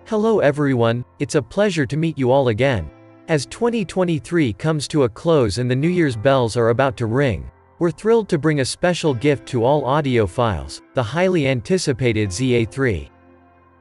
Hello everyone, it's a pleasure to meet you all again. As 2023 comes to a close and the New Year's bells are about to ring, we're thrilled to bring a special gift to all audiophiles, the highly anticipated ZA3.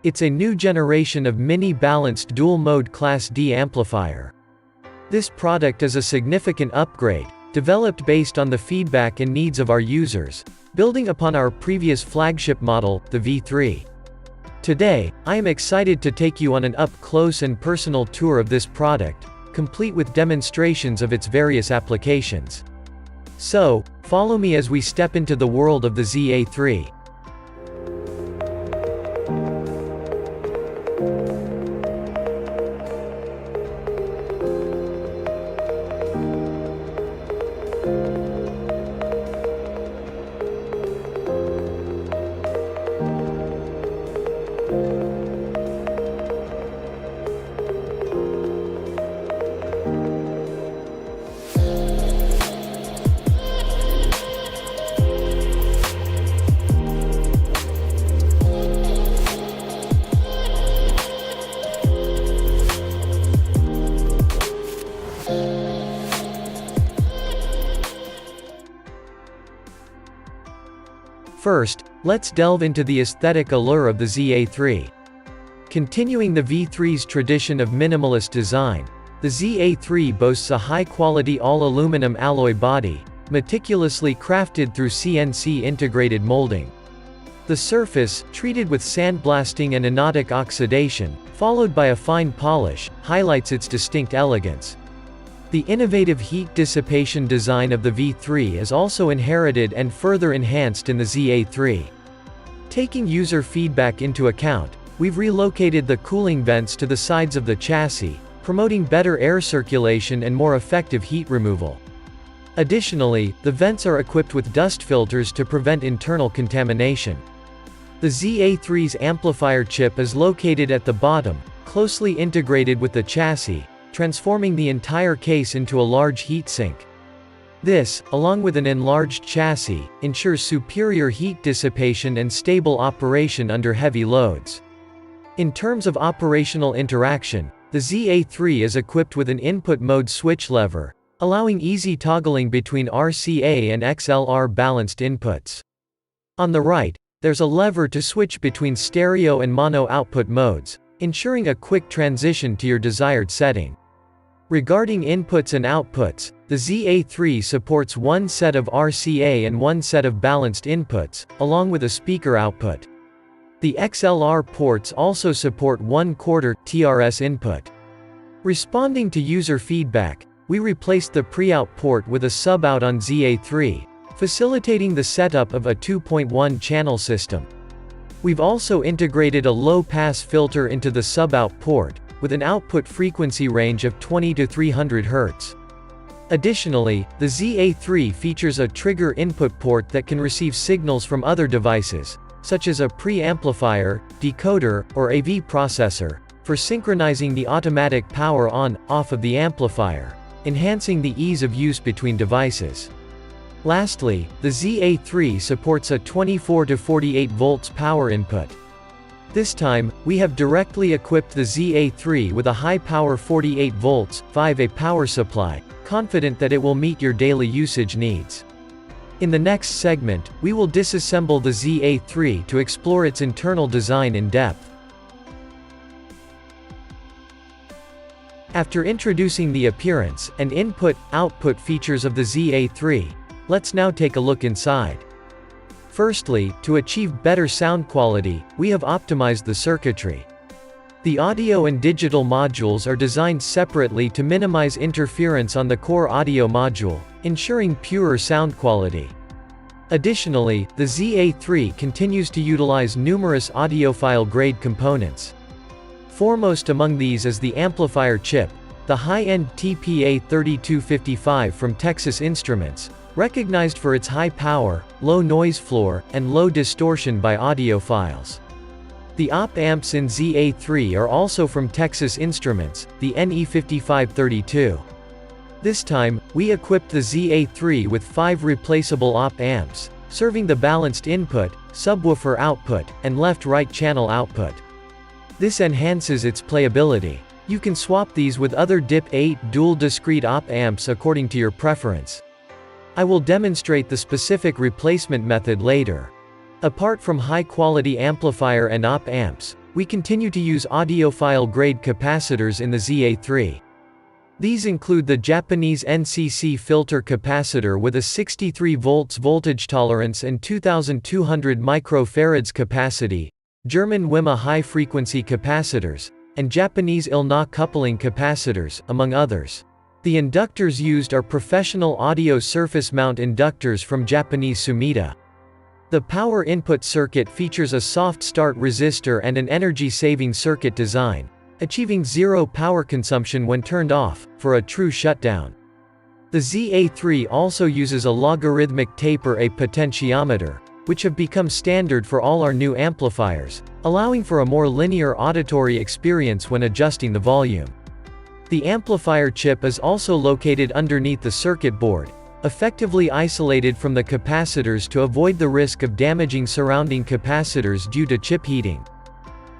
It's a new generation of mini-balanced dual-mode Class D amplifier. This product is a significant upgrade, developed based on the feedback and needs of our users, building upon our previous flagship model, the V3. Today, I am excited to take you on an up-close and personal tour of this product, complete with demonstrations of its various applications. So, follow me as we step into the world of the ZA3. First, let's delve into the aesthetic allure of the ZA3. Continuing the V3's tradition of minimalist design, the ZA3 boasts a high-quality all-aluminum alloy body, meticulously crafted through CNC integrated molding. The surface, treated with sandblasting and anodic oxidation, followed by a fine polish, highlights its distinct elegance. The innovative heat dissipation design of the V3 is also inherited and further enhanced in the ZA3. Taking user feedback into account, we've relocated the cooling vents to the sides of the chassis, promoting better air circulation and more effective heat removal. Additionally, the vents are equipped with dust filters to prevent internal contamination. The ZA3's amplifier chip is located at the bottom, closely integrated with the chassis, transforming the entire case into a large heat sink. This, along with an enlarged chassis, ensures superior heat dissipation and stable operation under heavy loads. In terms of operational interaction, the ZA3 is equipped with an input mode switch lever, allowing easy toggling between RCA and XLR balanced inputs. On the right, there's a lever to switch between stereo and mono output modes, ensuring a quick transition to your desired setting. Regarding inputs and outputs, the ZA3 supports one set of RCA and one set of balanced inputs, along with a speaker output. The XLR ports also support 1/4 TRS input. Responding to user feedback, we replaced the pre-out port with a sub-out on ZA3, facilitating the setup of a 2.1 channel system. We've also integrated a low-pass filter into the sub-out port, with an output frequency range of 20 to 300 Hz. Additionally, the ZA3 features a trigger input port that can receive signals from other devices, such as a preamplifier, decoder, or AV processor, for synchronizing the automatic power on/off of the amplifier, enhancing the ease of use between devices. Lastly, the ZA3 supports a 24 to 48 volts power input. This time, we have directly equipped the ZA3 with a high-power 48 volts, 5A power supply, confident that it will meet your daily usage needs. In the next segment, we will disassemble the ZA3 to explore its internal design in depth. After introducing the appearance and input-output features of the ZA3, let's now take a look inside. Firstly, to achieve better sound quality, we have optimized the circuitry. The audio and digital modules are designed separately to minimize interference on the core audio module, ensuring purer sound quality. Additionally, the ZA3 continues to utilize numerous audiophile-grade components. Foremost among these is the amplifier chip, the high-end TPA3255 from Texas Instruments, recognized for its high power, low noise floor, and low distortion by audiophiles. The op-amps in ZA3 are also from Texas Instruments, the NE5532. This time, we equipped the ZA3 with 5 replaceable op-amps, serving the balanced input, subwoofer output, and left-right channel output. This enhances its playability. You can swap these with other DIP-8 dual discrete op amps according to your preference. I will demonstrate the specific replacement method later. Apart from high-quality amplifier and op amps, we continue to use audiophile-grade capacitors in the ZA3. These include the Japanese NCC filter capacitor with a 63 volts voltage tolerance and 2200 microfarads capacity, German WIMA high-frequency capacitors, and Japanese ILNA coupling capacitors, among others. The inductors used are professional audio surface mount inductors from Japanese Sumida. The power input circuit features a soft start resistor and an energy-saving circuit design, achieving zero power consumption when turned off, for a true shutdown. The ZA3 also uses a logarithmic taper A potentiometer, which have become standard for all our new amplifiers, allowing for a more linear auditory experience when adjusting the volume. The amplifier chip is also located underneath the circuit board, effectively isolated from the capacitors to avoid the risk of damaging surrounding capacitors due to chip heating.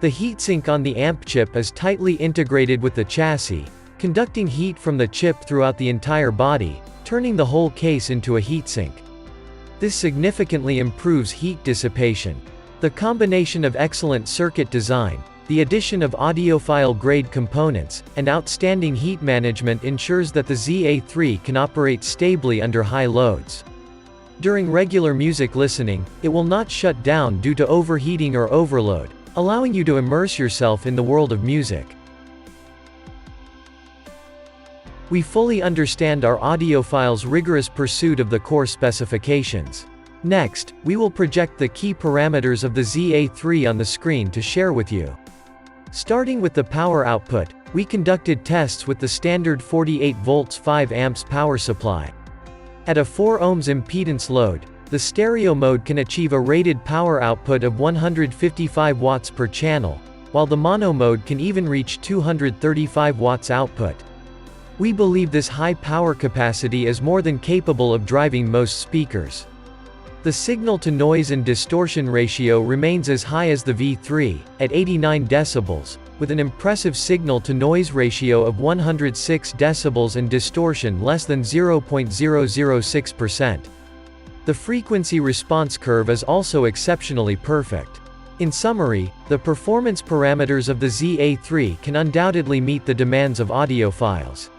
The heatsink on the amp chip is tightly integrated with the chassis, conducting heat from the chip throughout the entire body, turning the whole case into a heatsink. This significantly improves heat dissipation. The combination of excellent circuit design, the addition of audiophile-grade components, and outstanding heat management ensures that the ZA3 can operate stably under high loads. During regular music listening, it will not shut down due to overheating or overload, allowing you to immerse yourself in the world of music. We fully understand our audiophile's rigorous pursuit of the core specifications. Next, we will project the key parameters of the ZA3 on the screen to share with you. Starting with the power output, we conducted tests with the standard 48 volts 5 amps power supply. At a 4 ohms impedance load, the stereo mode can achieve a rated power output of 155 watts per channel, while the mono mode can even reach 235 watts output. We believe this high power capacity is more than capable of driving most speakers. The signal-to-noise and distortion ratio remains as high as the V3, at 89 decibels, with an impressive signal-to-noise ratio of 106 decibels and distortion less than 0.006%. The frequency response curve is also exceptionally perfect. In summary, the performance parameters of the ZA3 can undoubtedly meet the demands of audiophiles.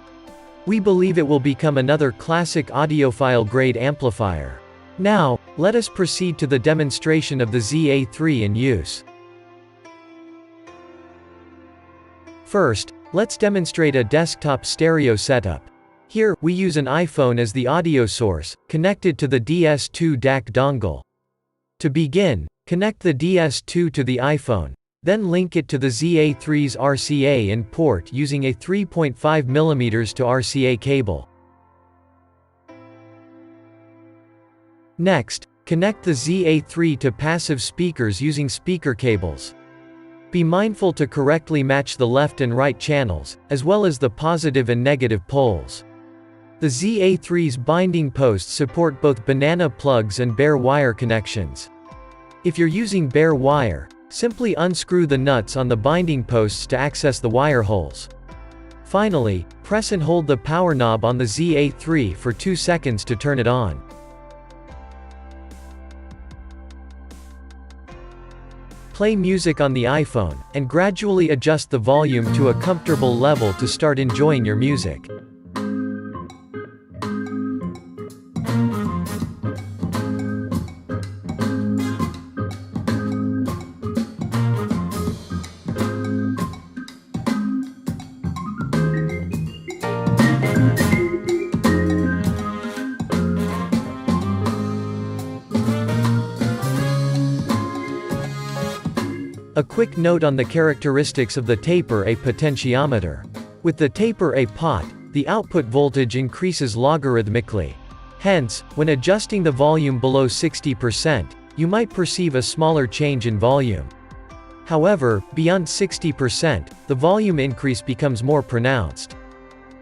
We believe it will become another classic audiophile-grade amplifier. Now, let us proceed to the demonstration of the ZA3 in use. First, let's demonstrate a desktop stereo setup. Here, we use an iPhone as the audio source, connected to the DS2 DAC dongle. To begin, connect the DS2 to the iPhone, then link it to the ZA3's RCA in port using a 3.5 mm to RCA cable. Next, connect the ZA3 to passive speakers using speaker cables. Be mindful to correctly match the left and right channels, as well as the positive and negative poles. The ZA3's binding posts support both banana plugs and bare wire connections. If you're using bare wire, simply unscrew the nuts on the binding posts to access the wire holes. Finally, press and hold the power knob on the ZA3 for 2 seconds to turn it on. Play music on the iPhone, and gradually adjust the volume to a comfortable level to start enjoying your music. A quick note on the characteristics of the taper A potentiometer. With the taper A pot, the output voltage increases logarithmically. Hence, when adjusting the volume below 60%, you might perceive a smaller change in volume. However, beyond 60%, the volume increase becomes more pronounced.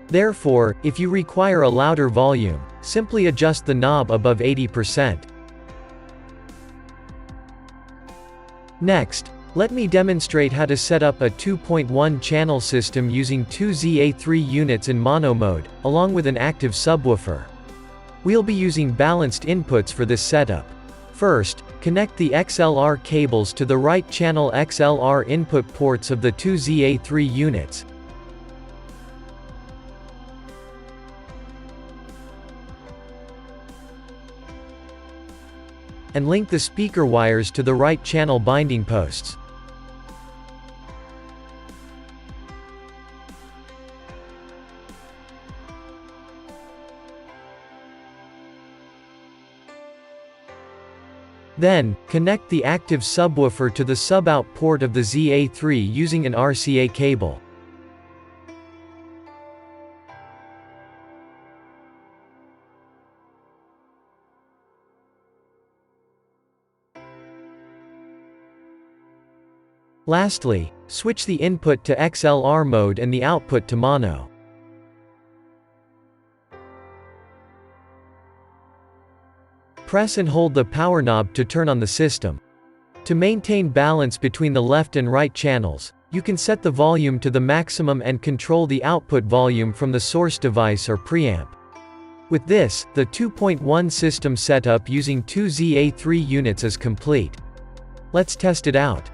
Therefore, if you require a louder volume, simply adjust the knob above 80%. Next, Let me demonstrate how to set up a 2.1 channel system using two ZA3 units in mono mode, along with an active subwoofer. We'll be using balanced inputs for this setup. First, connect the XLR cables to the right channel XLR input ports of the two ZA3 units. And link the speaker wires to the right channel binding posts. Then, connect the active subwoofer to the sub-out port of the ZA3 using an RCA cable. Lastly, switch the input to XLR mode and the output to mono. Press and hold the power knob to turn on the system. To maintain balance between the left and right channels, you can set the volume to the maximum and control the output volume from the source device or preamp. With this, the 2.1 system setup using two ZA3 units is complete. Let's test it out.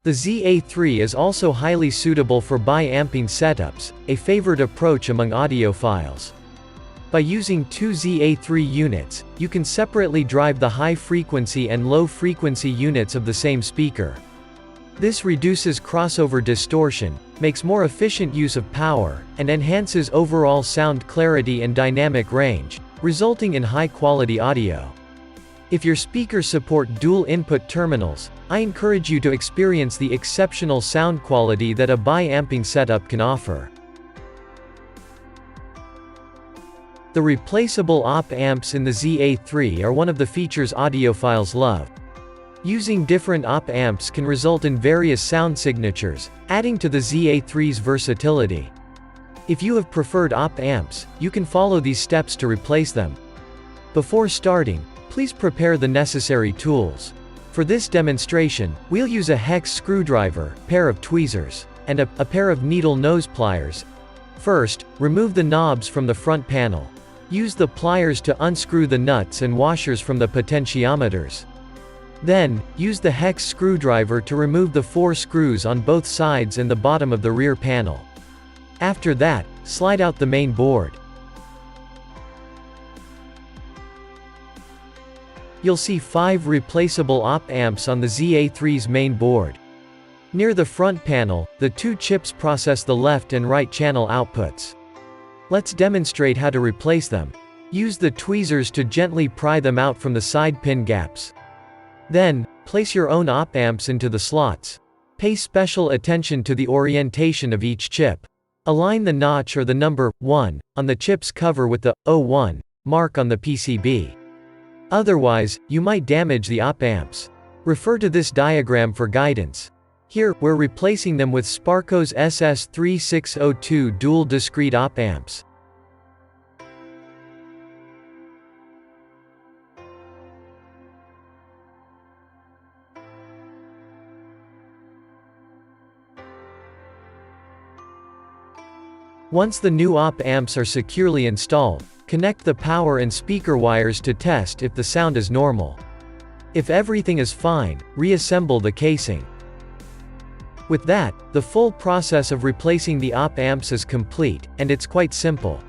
The ZA3 is also highly suitable for bi-amping setups, a favored approach among audiophiles. By using two ZA3 units, you can separately drive the high-frequency and low-frequency units of the same speaker. This reduces crossover distortion, makes more efficient use of power, and enhances overall sound clarity and dynamic range, resulting in high-quality audio. If your speakers support dual input terminals, I encourage you to experience the exceptional sound quality that a bi-amping setup can offer. The replaceable op-amps in the ZA3 are one of the features audiophiles love. Using different op-amps can result in various sound signatures, adding to the ZA3's versatility. If you have preferred op-amps, you can follow these steps to replace them. Before starting, please prepare the necessary tools. For this demonstration, we'll use a hex screwdriver, pair of tweezers, and a pair of needle nose pliers. First, remove the knobs from the front panel. Use the pliers to unscrew the nuts and washers from the potentiometers. Then, use the hex screwdriver to remove the 4 screws on both sides and the bottom of the rear panel. After that, slide out the main board. You'll see 5 replaceable op-amps on the ZA3's main board. Near the front panel, the 2 chips process the left and right channel outputs. Let's demonstrate how to replace them. Use the tweezers to gently pry them out from the side pin gaps. Then, place your own op-amps into the slots. Pay special attention to the orientation of each chip. Align the notch or the number 1 on the chip's cover with the 01 mark on the PCB. Otherwise, you might damage the op-amps. Refer to this diagram for guidance. Here, we're replacing them with Sparco's SS3602 dual discrete op-amps. Once the new op-amps are securely installed, connect the power and speaker wires to test if the sound is normal. If everything is fine, reassemble the casing. With that, the full process of replacing the op-amps is complete, and it's quite simple.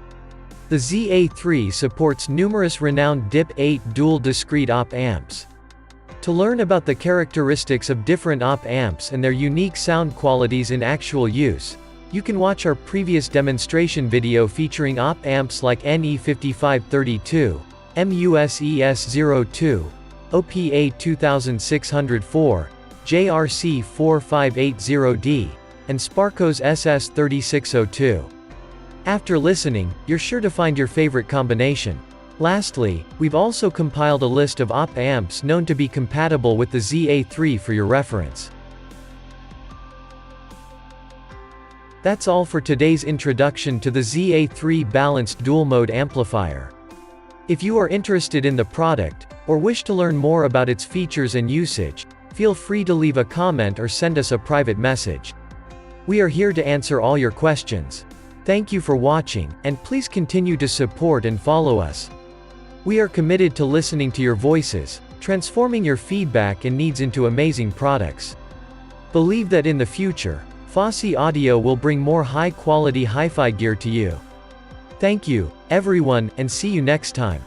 The ZA3 supports numerous renowned DIP-8 dual discrete op-amps. To learn about the characteristics of different op-amps and their unique sound qualities in actual use, you can watch our previous demonstration video featuring op-amps like NE5532, MUSES02, OPA 2604, JRC4580D, and Sparco's SS3602. After listening, you're sure to find your favorite combination. Lastly, we've also compiled a list of op-amps known to be compatible with the ZA3 for your reference. That's all for today's introduction to the ZA3 balanced dual-mode amplifier. If you are interested in the product, or wish to learn more about its features and usage, feel free to leave a comment or send us a private message. We are here to answer all your questions. Thank you for watching, and please continue to support and follow us. We are committed to listening to your voices, transforming your feedback and needs into amazing products. Believe that in the future, Fosi Audio will bring more high-quality hi-fi gear to you. Thank you, everyone, and see you next time.